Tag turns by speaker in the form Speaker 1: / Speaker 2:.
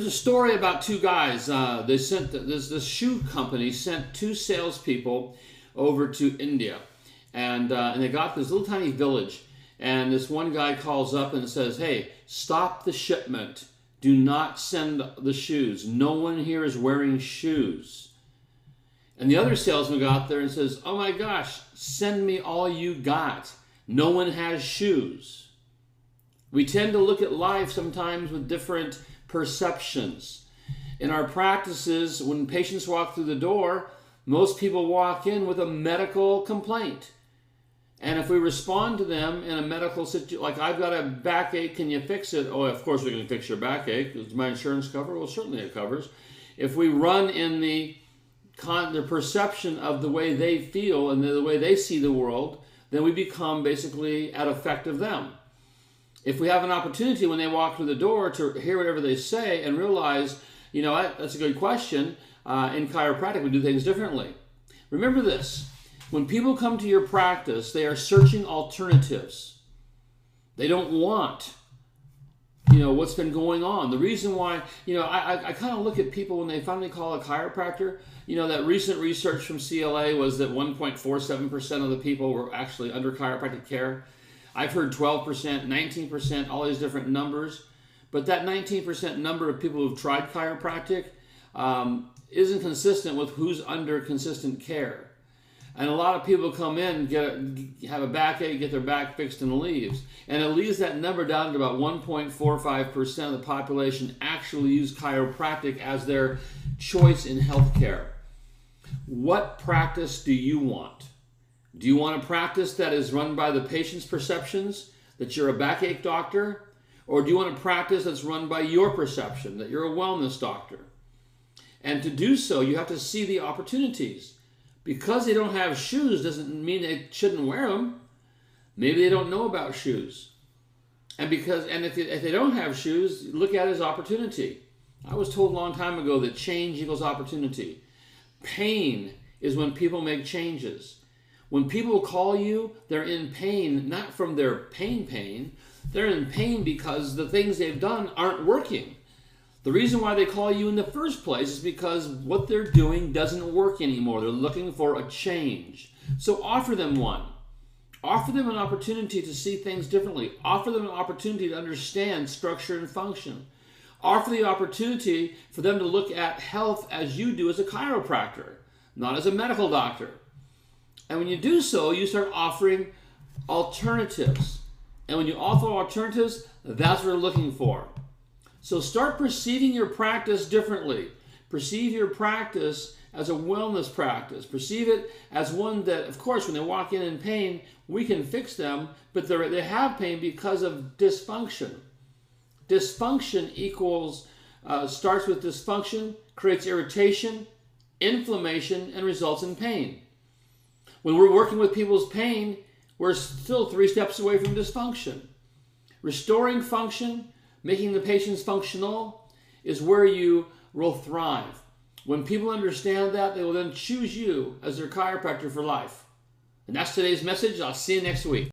Speaker 1: There's a story about two guys. This shoe company sent two salespeople over to India, and they got this little tiny village. And this one guy calls up and says, "Hey, stop the shipment. Do not send the shoes. No one here is wearing shoes." And the other salesman got there and says, "Oh my gosh, send me all you got. No one has shoes." We tend to look at life sometimes with different perceptions. In our practices, when patients walk through the door, most people walk in with a medical complaint. And if we respond to them in a medical situation, like, "I've got a backache, can you fix it?" "Oh, of course we can fix your backache. Does my insurance cover?" "Well, certainly it covers." If we run in the perception of the way they feel and the way they see the world, then we become basically at effect of them. If we have an opportunity when they walk through the door to hear whatever they say and realize, you know what, that's a good question, in chiropractic we do things differently. Remember this, when people come to your practice, they are searching alternatives. They don't want, what's been going on. The reason why, I kind of look at people when they finally call a chiropractor, that recent research from CLA was that 1.47% of the people were actually under chiropractic care. I've heard 12%, 19%, all these different numbers. But that 19% number of people who've tried chiropractic isn't consistent with who's under consistent care. And a lot of people come in, have a backache, get their back fixed, and leaves. And it leaves that number down to about 1.45% of the population actually use chiropractic as their choice in healthcare. What practice do you want? Do you want a practice that is run by the patient's perceptions, that you're a backache doctor? Or do you want a practice that's run by your perception, that you're a wellness doctor? And to do so, you have to see the opportunities. Because they don't have shoes doesn't mean they shouldn't wear them. Maybe they don't know about shoes. And if they don't have shoes, look at it as opportunity. I was told a long time ago that change equals opportunity. Pain is when people make changes. When people call you, they're in pain, not from their pain. They're in pain because the things they've done aren't working. The reason why they call you in the first place is because what they're doing doesn't work anymore. They're looking for a change. So offer them one. Offer them an opportunity to see things differently. Offer them an opportunity to understand structure and function. Offer the opportunity for them to look at health as you do as a chiropractor, not as a medical doctor. And when you do so, you start offering alternatives. And when you offer alternatives, that's what they're looking for. So start perceiving your practice differently. Perceive your practice as a wellness practice. Perceive it as one that, of course, when they walk in pain, we can fix them, but they have pain because of dysfunction. Dysfunction starts with dysfunction, creates irritation, inflammation, and results in pain. When we're working with people's pain, we're still 3 steps away from dysfunction. Restoring function, making the patients functional, is where you will thrive. When people understand that, they will then choose you as their chiropractor for life. And that's today's message. I'll see you next week.